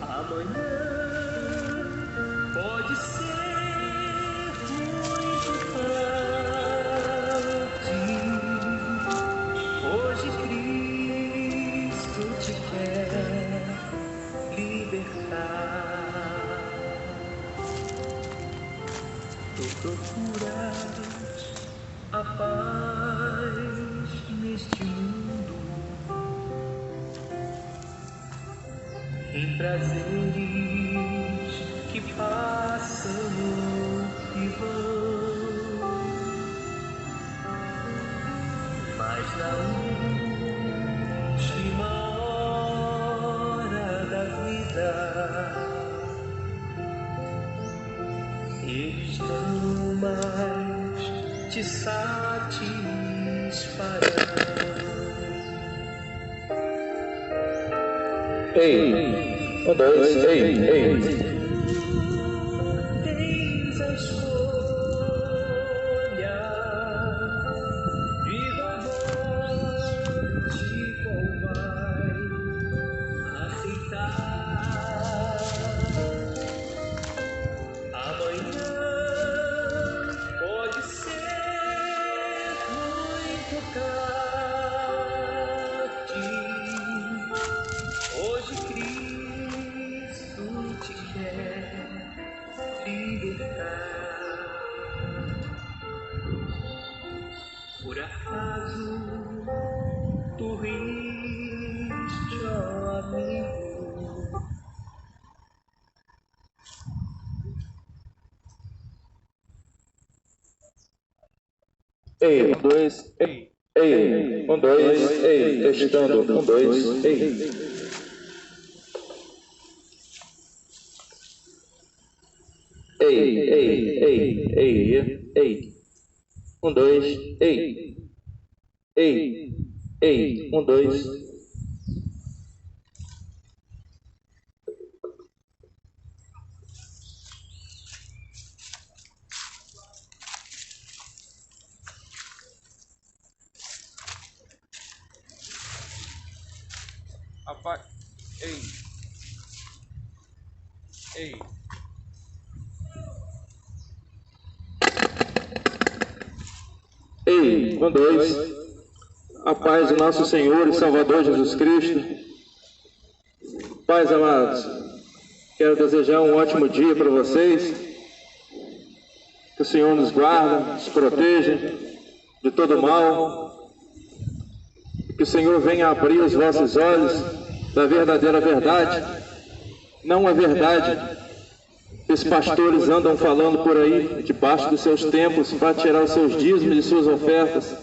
Amanhã pode ser muito tarde. Hoje Cristo te quer libertar. Tu procuras a paz neste mundo, em prazeres que passam e vão, mas na última hora da vida eles não mais te satisfarão. Ei, um, dois, ei. Tens a escolha, viva a morte, qual vai aceitar. Amanhã pode ser muito tarde. Hoje Cristo te quer libertar. Por acaso tu riste, ó amigo? Ei, um, dois, ei. Ei, um, dois, ei. Testando, um, dois, ei. Ei. Um, dois, ei. Ei, um, dois. Rapaz, ei. Ei, um, dois. A paz do nosso Senhor e Salvador Jesus Cristo. Pais amados, quero desejar um ótimo dia para vocês. Que o Senhor nos guarde, nos proteja de todo mal. Que o Senhor venha abrir os vossos olhos da verdadeira verdade, não a verdade que os pastores andam falando por aí, debaixo dos seus templos, para tirar os seus dízimos e suas ofertas.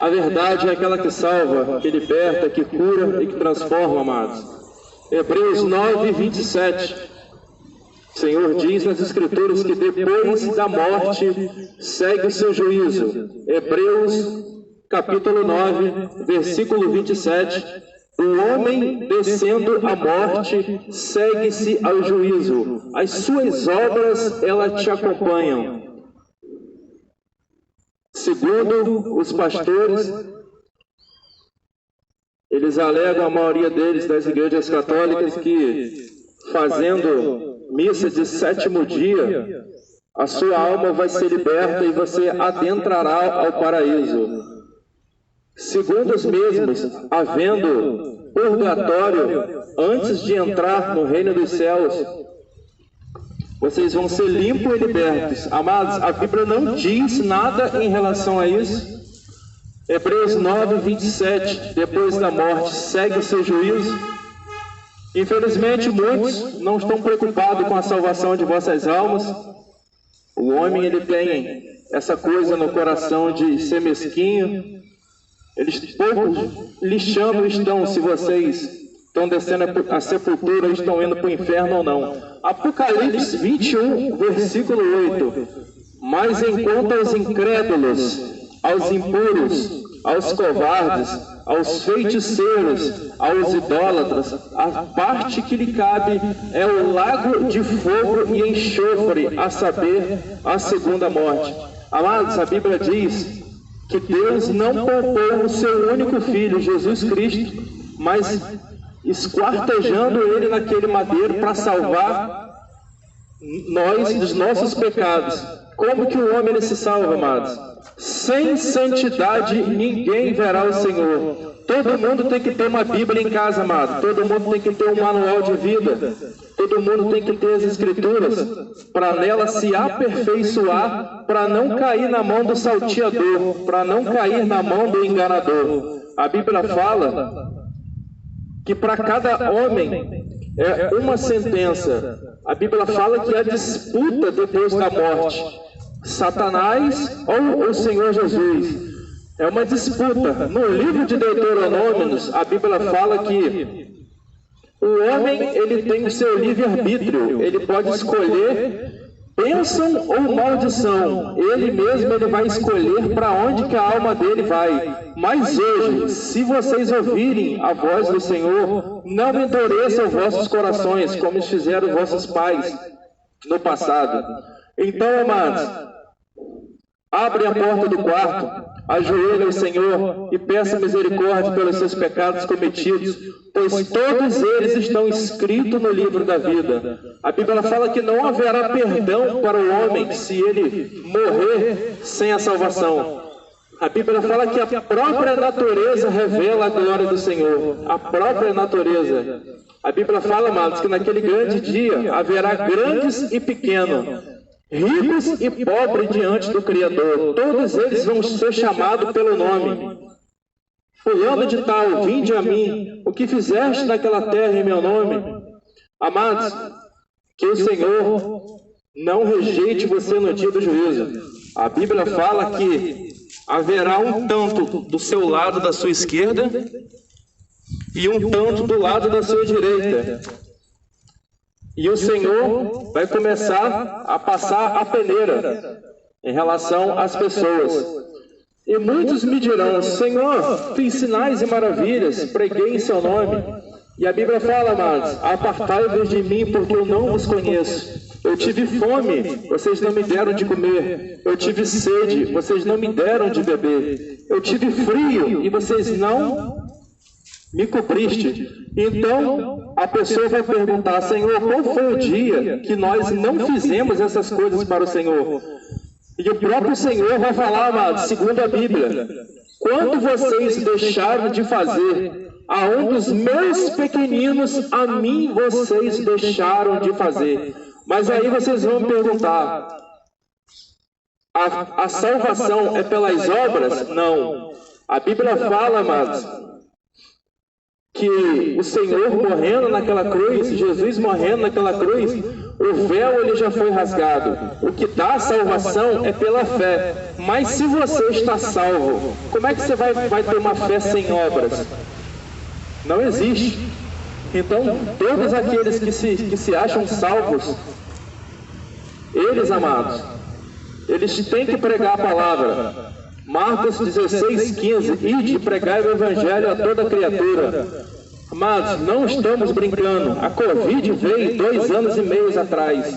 A verdade é aquela que salva, que liberta, que cura e que transforma, amados. Hebreus 9, 27. O Senhor diz nas Escrituras que depois da morte segue o seu juízo. Hebreus capítulo 9, versículo 27. O homem descendo à morte segue-se ao juízo. As suas obras, elas te acompanham. Segundo os pastores, eles alegam, a maioria deles das igrejas católicas, que fazendo missa de sétimo dia, a sua alma vai ser liberta e você adentrará ao paraíso. Segundo os mesmos, havendo purgatório antes de entrar no reino dos céus, vocês vão ser limpos e libertos. Amados, a Bíblia não diz nada em relação a isso. Hebreus 9, 27, depois da morte segue o seu juízo. Infelizmente, muitos não estão preocupados com a salvação de vossas almas. O homem, ele tem essa coisa no coração de ser mesquinho. Eles poucos lixando estão se vocês estão descendo a sepultura, estão indo para o inferno ou não. Apocalipse 21, versículo 8. Mas enquanto aos incrédulos, aos impuros, aos covardes, aos feiticeiros, aos idólatras, a parte que lhe cabe é o lago de fogo e enxofre, a saber, a segunda morte. Amados, a Bíblia diz que Deus não poupou o seu único Filho, Jesus Cristo, mas esquartejando ele naquele madeiro para salvar nós dos nossos pecados. Como que o homem ele se salva, amados? Sem santidade ninguém verá o Senhor. Todo mundo tem que ter uma Bíblia em casa, amado. Todo mundo tem que ter um manual de vida. Todo mundo tem que ter as Escrituras para nela se aperfeiçoar, para não cair na mão do salteador, para não cair na mão do enganador. A Bíblia fala que para cada homem é uma sentença. A Bíblia fala que há disputa depois da morte. Satanás ou o Senhor Jesus. É uma disputa. No livro de Deuteronômios, a Bíblia fala que o homem ele tem o seu livre-arbítrio. Ele pode escolher bênção ou maldição. Ele mesmo ele vai escolher para onde que a alma dele vai. Mas hoje, se vocês ouvirem a voz do Senhor, não endureçam vossos corações, como fizeram vossos pais no passado. Então, amados, abre a porta do quarto, ajoelhe ao Senhor e peça misericórdia pelos seus pecados cometidos, pois todos eles estão escritos no livro da vida. A Bíblia fala que não haverá perdão para o homem se ele morrer sem a salvação. A Bíblia fala que a própria natureza revela a glória do Senhor. A própria natureza. A Bíblia fala, amados, que naquele grande dia haverá grandes e pequenos, ricos e pobres diante do Criador. Todos eles vão ser chamados pelo nome. Fulano de tal, vinde a mim. O que fizeste naquela terra em meu nome? Amados, que o Senhor não rejeite você no dia do juízo. A Bíblia fala que haverá um tanto do seu lado da sua esquerda e um tanto do lado da sua direita. E o Senhor vai começar a passar a peneira em relação às pessoas. E muitos me dirão: Senhor, fiz sinais e maravilhas, preguei em seu nome. E a Bíblia fala, amados: apartai-vos de mim, porque eu não vos conheço. Eu tive fome, vocês não me deram de comer. Eu tive sede, vocês não me deram de beber. Eu tive frio e vocês não me cobriste. Então, a pessoa vai perguntar: Senhor, qual foi o dia que nós não fizemos essas coisas para o Senhor? E o próprio Senhor vai falar, amados, segundo a Bíblia: quando vocês deixaram de fazer a um dos meus pequeninos, a mim vocês deixaram de fazer. Mas aí vocês vão me perguntar: a salvação é pelas obras? Não. A Bíblia fala, amados, que o Senhor morrendo naquela cruz, Jesus morrendo naquela cruz, o véu ele já foi rasgado. O que dá a salvação é pela fé. Mas se você está salvo, como é que você vai ter uma fé sem obras? Não existe. Então, todos aqueles que se acham salvos, eles, amados, eles têm que pregar a palavra. Marcos 16:15, ide e pregai o evangelho a toda criatura. Amados, não estamos brincando. A Covid veio 2 anos e meio atrás.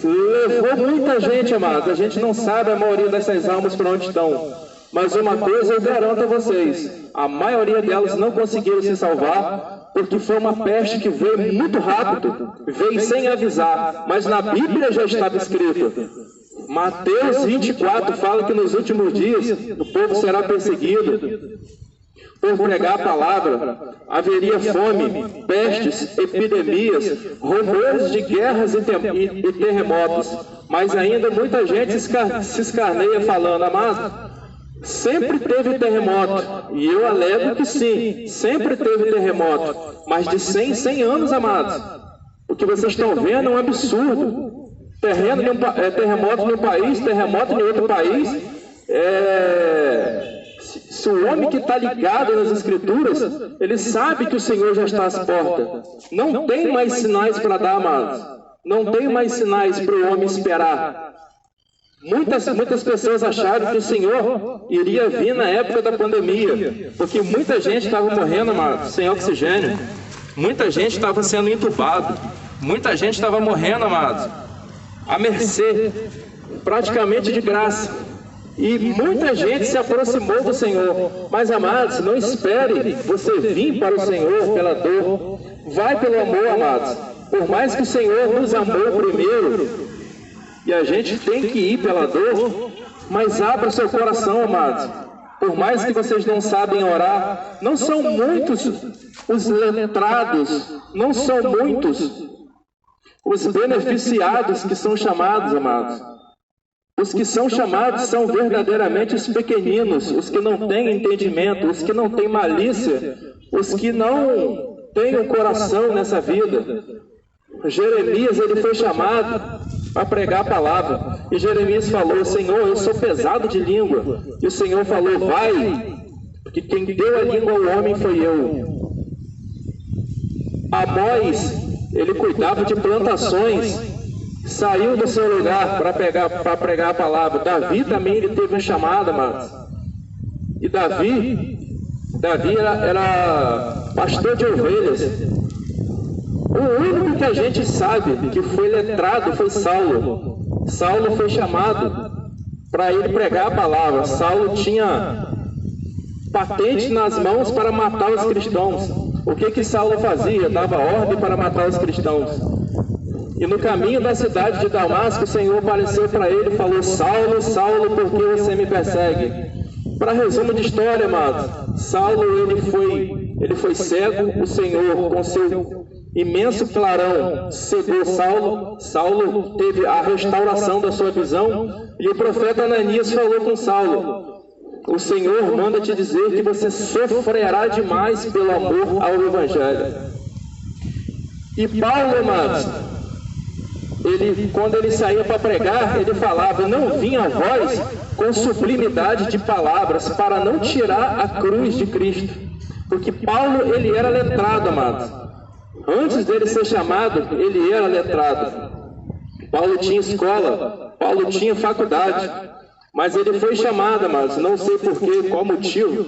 Levou muita gente, amados. A gente não sabe a maioria dessas almas para onde estão. Mas uma coisa eu garanto a vocês: a maioria delas não conseguiram se salvar, porque foi uma peste que veio muito rápido, veio sem avisar. Mas na Bíblia já estava escrito. Mateus 24 fala que nos últimos dias o povo será perseguido por pregar a palavra. Haveria fome, pestes, epidemias, rumores de guerras e terremotos. Mas ainda muita gente se escarneia falando: amado, sempre teve terremoto. E eu alego que sim, sempre teve terremoto. Mas de 100 em 100 anos, amados. O que vocês estão vendo é um absurdo. Terremoto em um país, terremoto em outro país. Se o homem que está ligado nas Escrituras, ele sabe que o Senhor já está às portas. Não tem mais sinais para dar, amados. Não tem mais sinais para o homem esperar. Muitas pessoas acharam que o Senhor iria vir na época da pandemia, porque muita gente estava morrendo, amados, sem oxigênio. Muita gente estava sendo entubado. Muita gente estava morrendo, amados, à mercê, praticamente de graça. E muita gente se aproximou do Senhor. Mas, amados, não espere você vir para o Senhor pela dor. Vai pelo amor, amados. Por mais que o Senhor nos amou primeiro, e a gente tem que ir pela dor, mas abra seu coração, amados. Por mais que vocês não sabem orar, não são muitos os letrados, não são muitos os beneficiados que são chamados, amados. Os que são chamados são verdadeiramente os pequeninos, os que não têm entendimento, os que não têm malícia, os que não têm o coração nessa vida. Jeremias, ele foi chamado para pregar a palavra. E Jeremias falou: Senhor, eu sou pesado de língua. E o Senhor falou: vai, porque quem deu a língua ao homem foi eu. Amós, ele cuidava de plantações, saiu do seu lugar para pregar a palavra. Davi também, ele teve uma chamada, amados. E Davi era pastor de ovelhas. O único que a gente sabe que foi letrado foi Saulo. Saulo foi chamado para ele pregar a palavra. Saulo tinha patente nas mãos para matar os cristãos. O que Saulo fazia? Dava ordem para matar os cristãos. E no caminho da cidade de Damasco, o Senhor apareceu para ele e falou: Saulo, Saulo, por que você me persegue? Para resumo de história, amados, Saulo ele foi cego. O Senhor, com seu imenso clarão, cegou Saulo. Saulo teve a restauração da sua visão. E o profeta Ananias falou com Saulo: o Senhor manda te dizer que você sofrerá demais pelo amor ao Evangelho. E Paulo, amados, quando ele saía para pregar, ele falava: não vinha a voz com sublimidade de palavras para não tirar a cruz de Cristo. Porque Paulo, ele era letrado, amados. Antes dele ser chamado, ele era letrado. Paulo tinha escola, Paulo tinha faculdade, mas ele foi chamado, amados, não sei por quê, qual motivo.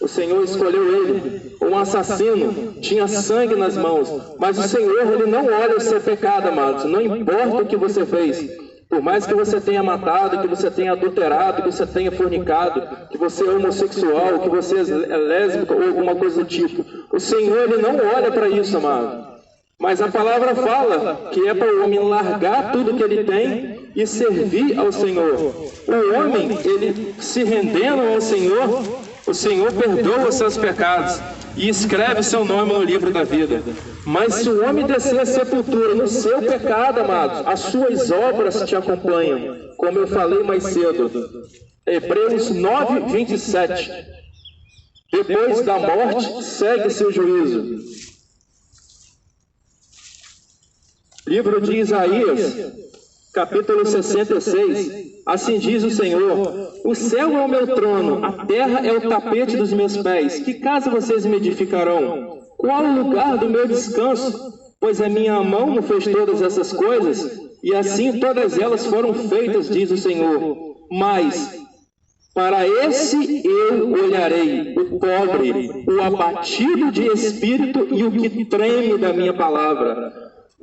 O Senhor escolheu ele. Um assassino, tinha sangue nas mãos, mas o Senhor, ele não olha o seu pecado, amados. Não importa o que você fez. Por mais que você tenha matado, que você tenha adulterado, que você tenha fornicado, que você é homossexual, que você é lésbico ou alguma coisa do tipo, o Senhor, ele não olha para isso, amado. Mas a palavra fala que é para o homem largar tudo que ele tem e servir ao Senhor. O homem, ele se rendendo ao Senhor, o Senhor perdoa os seus pecados e escreve seu nome no livro da vida. Mas se o homem descer a sepultura no seu pecado, amados, as suas obras te acompanham, como eu falei mais cedo. Hebreus 9, 27. Depois da morte, segue-se o juízo. Livro de Isaías, capítulo 66. Assim diz o Senhor: o céu é o meu trono, a terra é o tapete dos meus pés. Que casa vocês me edificarão? Qual o lugar do meu descanso? Pois a minha mão não fez todas essas coisas, e assim todas elas foram feitas, diz o Senhor. Mas para esse eu olharei, o pobre, o abatido de espírito e o que treme da minha palavra.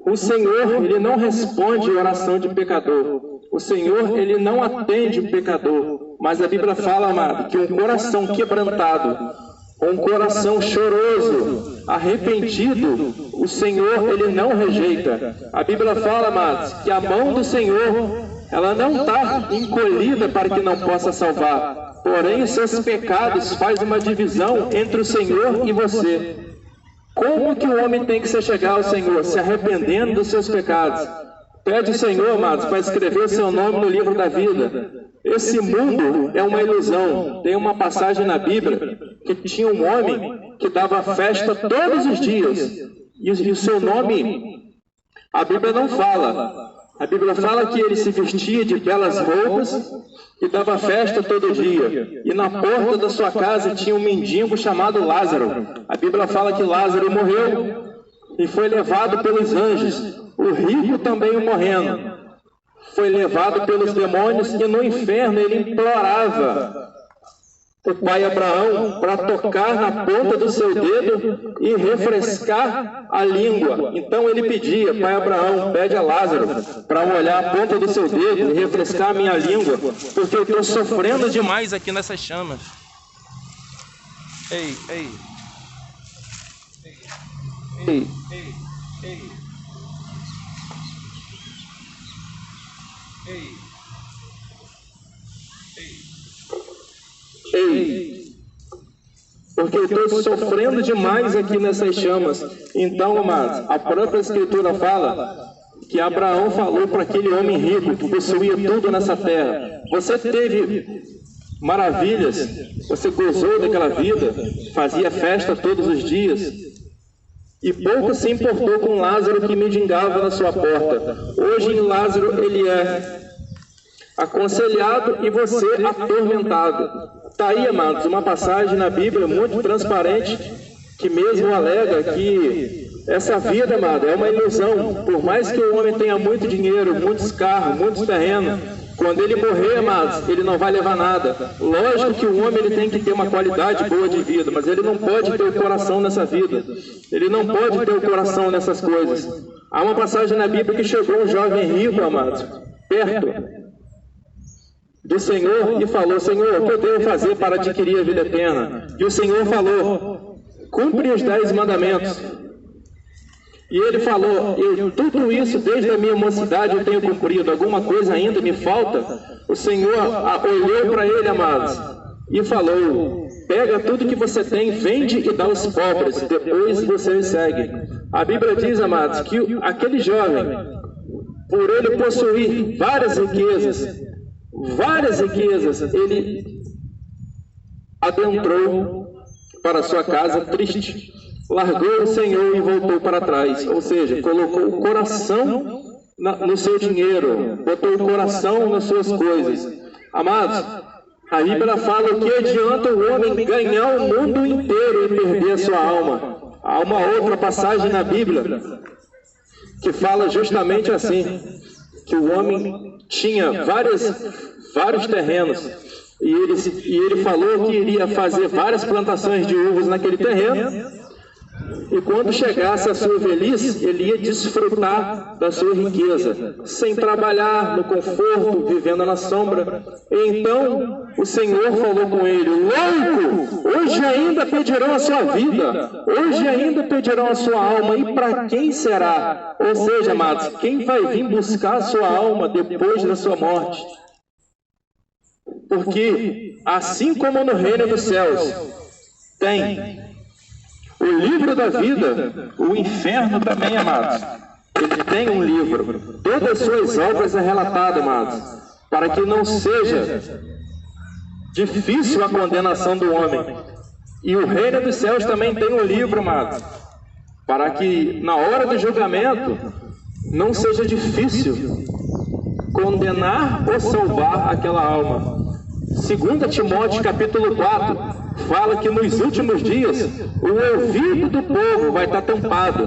O Senhor, ele não responde oração de pecador. O Senhor, ele não atende o pecador. Mas a Bíblia fala, amado, que um coração quebrantado, um coração choroso, arrependido, o Senhor, ele não rejeita. A Bíblia fala, amados, que a mão do Senhor, ela não está encolhida para que não possa salvar. Porém, os seus pecados fazem uma divisão entre o Senhor e você. Como que o homem tem que se chegar ao Senhor? Se arrependendo dos seus pecados. Pede o Senhor, amados, para escrever o seu nome no livro da vida. Esse mundo é uma ilusão. Tem uma passagem na Bíblia que tinha um homem que dava festa todos os dias. E o seu nome, a Bíblia não fala. A Bíblia fala que ele se vestia de belas roupas e dava festa todo dia. E na porta da sua casa tinha um mendigo chamado Lázaro. A Bíblia fala que Lázaro morreu e foi levado pelos anjos. O rico também morrendo. Foi levado pelos demônios e no inferno ele implorava o pai Abraão para tocar na ponta do seu dedo e refrescar a língua. Então ele pedia: pai Abraão, pede a Lázaro para molhar a ponta do seu dedo e refrescar a minha língua, porque eu estou sofrendo demais aqui nessas chamas. Ei, ei. Ei, Ei, ei. Ei. ei, porque eu estou sofrendo demais aqui nessas chamas. Então, amados, a própria Escritura fala que Abraão falou para aquele homem rico que possuía tudo nessa terra: você teve maravilhas, você gozou daquela vida, fazia festa todos os dias, e pouco se importou com Lázaro que mendigava na sua porta. Hoje Lázaro ele é aconselhado e você atormentado. Está aí, amados, uma passagem na Bíblia muito transparente que mesmo alega que essa vida, amado, é uma ilusão. Por mais que o homem tenha muito dinheiro, muitos carros, muitos terrenos, quando ele morrer, amados, ele não vai levar nada. Lógico que o homem ele tem que ter uma qualidade boa de vida, mas ele não pode ter o coração nessa vida. Ele não pode ter o coração nessas coisas. Há uma passagem na Bíblia que chegou um jovem rico, amados, perto do Senhor e falou: Senhor, o que eu devo fazer para adquirir a vida eterna? E o Senhor falou: cumpre os 10 mandamentos. E ele falou: tudo isso desde a minha mocidade eu tenho cumprido, alguma coisa ainda me falta? O Senhor olhou para ele, amados, e falou: pega tudo que você tem, vende e dá aos pobres, depois você me segue. A Bíblia diz, amados, que aquele jovem, por ele possuir várias riquezas, ele adentrou para sua casa triste, largou o Senhor e voltou para trás, ou seja, colocou o coração no seu dinheiro, botou o coração nas suas coisas. Amados, a Bíblia fala que adianta o homem ganhar o mundo inteiro e perder a sua alma. Há uma outra passagem na Bíblia que fala justamente assim, que o homem tinha vários terrenos e ele falou que iria fazer várias plantações de uvas naquele terreno, e quando chegasse a sua velhice, ele ia desfrutar da sua riqueza, sem trabalhar, no conforto, vivendo na sombra. E então o Senhor falou com ele: louco, hoje ainda pedirão a sua vida, hoje ainda pedirão a sua alma, e para quem será? Ou seja, amados, quem vai vir buscar a sua alma depois da sua morte? Porque assim como no reino dos céus tem o livro da vida, o inferno também, amados, ele tem um livro. Todas as suas obras é relatada, amados, para que não seja difícil a condenação do homem. E o reino dos céus também tem um livro, amados, para que na hora do julgamento não seja difícil condenar ou salvar aquela alma. 2 Timóteo capítulo 4 fala que nos últimos dias o ouvido do povo vai estar tampado.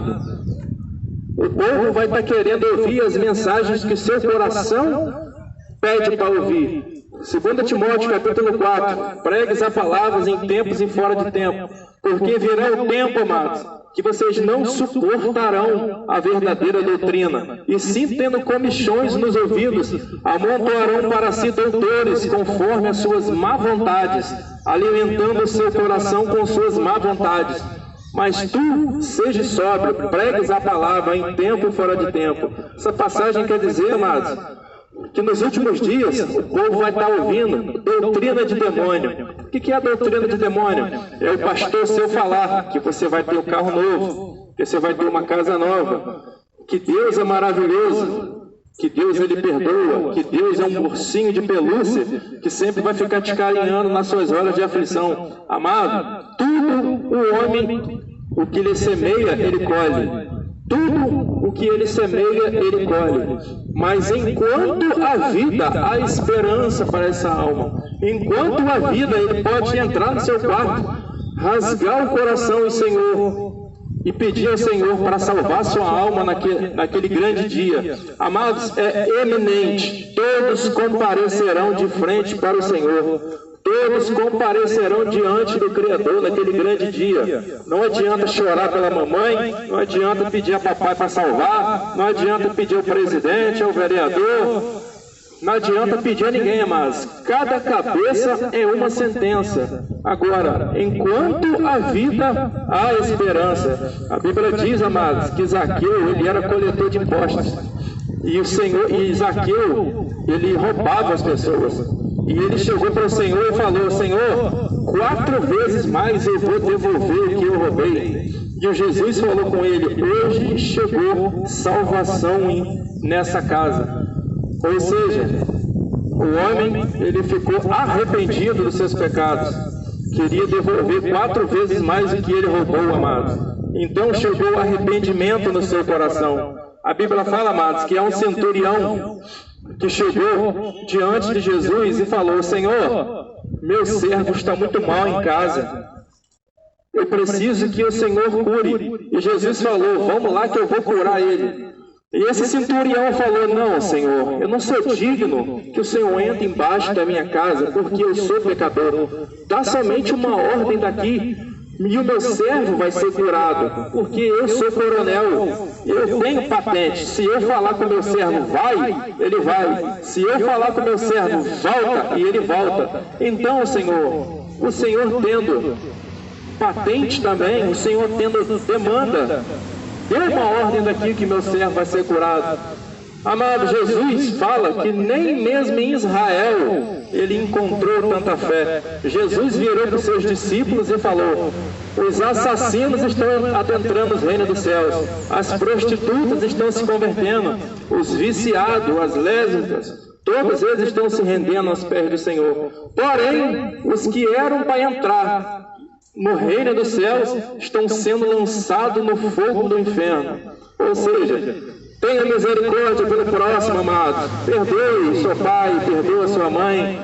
O povo vai estar querendo ouvir as mensagens que seu coração pede para ouvir. 2 Timóteo capítulo 4: pregues a palavras em tempos e fora de tempo, porque virá o tempo, amados, que vocês não suportarão a verdadeira doutrina, e sim, tendo comichões nos ouvidos, amontoarão para si doutores conforme as suas má vontades, alimentando o seu coração com suas má vontades. Mas tu, seja sóbrio, pregues a palavra em tempo e fora de tempo. Essa passagem quer dizer, amados, que nos últimos dias o povo vai estar ouvindo doutrina de demônio. O que é a doutrina de demônio? É o pastor seu falar que você vai ter um carro novo, que você vai ter uma casa nova, que Deus é maravilhoso, que Deus ele perdoa, que Deus é um ursinho de pelúcia que sempre vai ficar te carinhando nas suas horas de aflição. Amado, tudo o homem, o que ele semeia, ele colhe. Tudo o que ele semeia, ele colhe. Mas enquanto há vida, há esperança para essa alma. Enquanto há vida, ele pode entrar no seu quarto, rasgar o coração do Senhor e pedir ao Senhor para salvar sua alma naquele grande dia. Amados, é eminente. Todos comparecerão de frente para o Senhor. Todos comparecerão diante do Criador naquele grande dia. Não adianta chorar pela mamãe, não adianta pedir a papai para salvar, não adianta pedir ao presidente, ao vereador, não adianta pedir a ninguém, mas cada cabeça é uma sentença. Agora, enquanto há vida, há esperança. A Bíblia diz, amados, que Zaqueu, ele era coletor de impostos. E Zaqueu, ele roubava as pessoas. E ele chegou para o Senhor e falou: Senhor, 4 vezes mais eu vou devolver o que eu roubei. E o Jesus falou com ele: hoje chegou salvação nessa casa. Ou seja, o homem, ele ficou arrependido dos seus pecados. Queria devolver 4 vezes mais do que ele roubou, amados. Então chegou o arrependimento no seu coração. A Bíblia fala, amados, que é um centurião que chegou diante de Jesus e falou: Senhor, meu servo está muito mal em casa. Eu preciso que o Senhor cure. E Jesus falou: vamos lá que eu vou curar ele. E esse centurião falou: não, Senhor, eu não sou digno que o Senhor entre embaixo da minha casa, porque eu sou pecador. Dá somente uma ordem daqui e o meu servo vai ser curado, porque eu sou coronel, eu tenho patente. Se eu falar com o meu servo vai, ele vai. Se eu falar com o meu servo volta, e ele volta. Então, Senhor, o Senhor tendo patente também, o Senhor tendo demanda, dê uma ordem daqui que meu servo vai ser curado. Amado, Jesus fala que nem mesmo em Israel ele encontrou tanta fé. Jesus virou para os seus discípulos e falou: os assassinos estão adentrando os reinos dos céus, as prostitutas estão se convertendo, os viciados, as lésbicas, todos eles estão se rendendo aos pés do Senhor. Porém, os que eram para entrar no reino dos céus estão sendo lançados no fogo do inferno. Ou seja, tenha misericórdia pelo próximo, amado. Perdoe seu pai, perdoa sua mãe,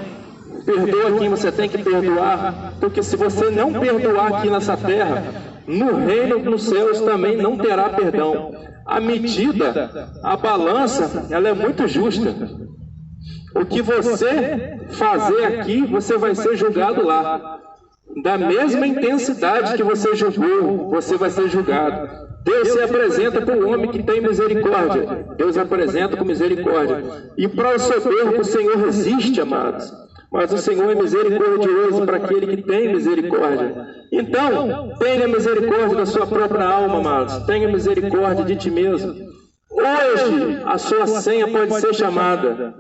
perdoa quem você tem que perdoar, porque se você não perdoar aqui nessa terra, no reino dos céus também não terá perdão. A medida, a balança, ela é muito justa. O que você fazer aqui, você vai ser julgado lá. Da mesma intensidade que você julgou, você vai ser julgado. Deus se apresenta para o homem que tem misericórdia. Deus apresenta com misericórdia. E para o soberbo, o Senhor resiste, amados. Mas o Senhor é misericordioso para aquele que tem misericórdia. Então, tenha misericórdia da sua própria alma, amados. Tenha misericórdia de ti mesmo. Hoje, a sua senha pode ser chamada.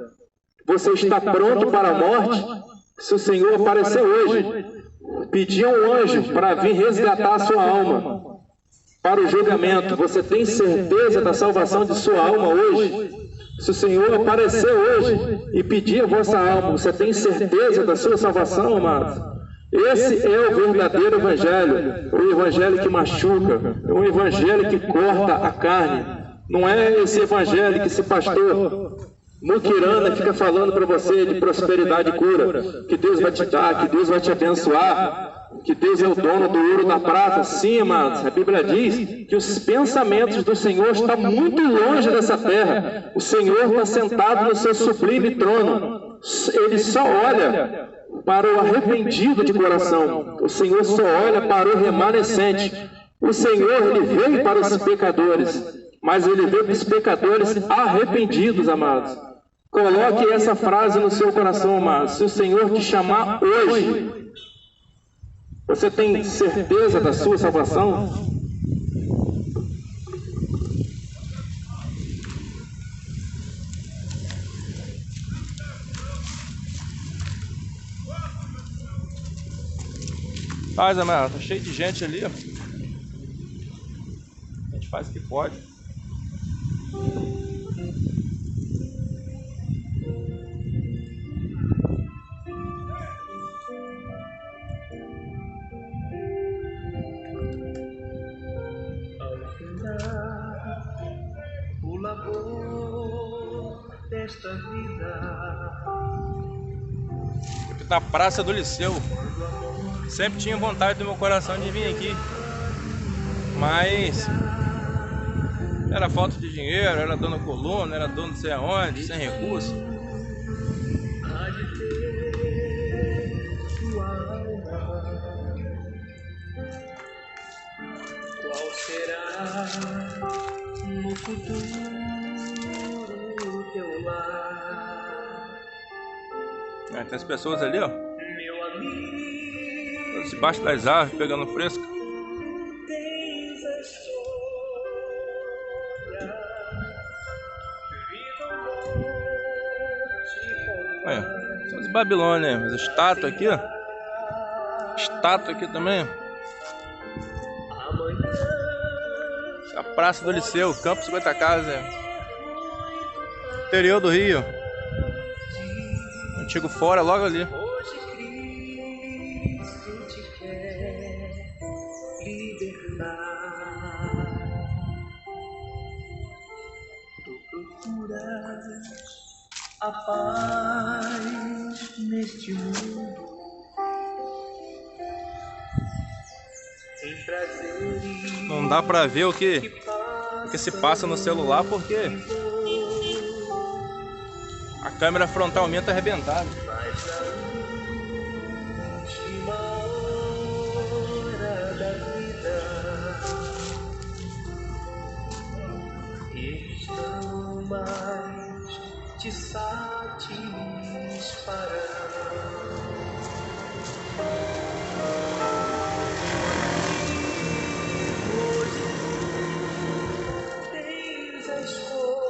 Você está pronto para a morte? Se o Senhor aparecer hoje, pedir um anjo para vir resgatar a sua alma para o julgamento, você tem certeza da salvação de sua alma hoje? Se o Senhor aparecer hoje e pedir a vossa alma, você tem certeza da sua salvação, amados? Esse é o verdadeiro evangelho, o evangelho que machuca, o evangelho que corta a carne. Não é esse evangelho que esse pastor muquirana fica falando para você de prosperidade e cura, que Deus vai te dar, que Deus vai te abençoar, que Deus é o dono do ouro e da prata. Sim, amados, a Bíblia diz que os pensamentos do Senhor estão muito longe dessa terra. O Senhor está sentado no seu sublime trono. Ele só olha para o arrependido de coração. O Senhor só olha para o remanescente. O Senhor, ele veio para os pecadores, mas ele veio para os pecadores arrependidos, amados. Coloque essa frase no seu coração, amados. Se o Senhor te chamar hoje, você tem certeza da sua salvação? Faz, amado, tá cheio de gente ali, ó. A gente faz o que pode. O labor desta vida. Aqui na Praça do Liceu. Sempre tinha vontade do meu coração de vir aqui, mas era falta de dinheiro, era dor na coluna, era dor não sei aonde, sem recurso. Qual será no futuro teu lar? Tem as pessoas ali, ó. Meu amigo, Todas debaixo das árvores, pegando fresco. tens a história, vida ou morte com Aí, são as Babilônia, as estátuas aqui, ó. Estátua aqui também, ó. amanhã. A Praça do Liceu, Campo 50 Casas, interior do Rio. Antigo Fora, logo ali. Hoje Cristo te quer libertar. Tu procuras a paz neste mundo, em prazeres Não dá pra ver o que se passa no celular porque a câmera frontal minha tá arrebentada. mas na última hora da vida eles não mais te satisfarão. Hoje tens a escolha,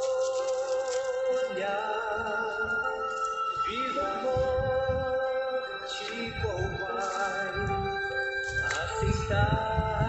vida ou morte, qual vai aceitar?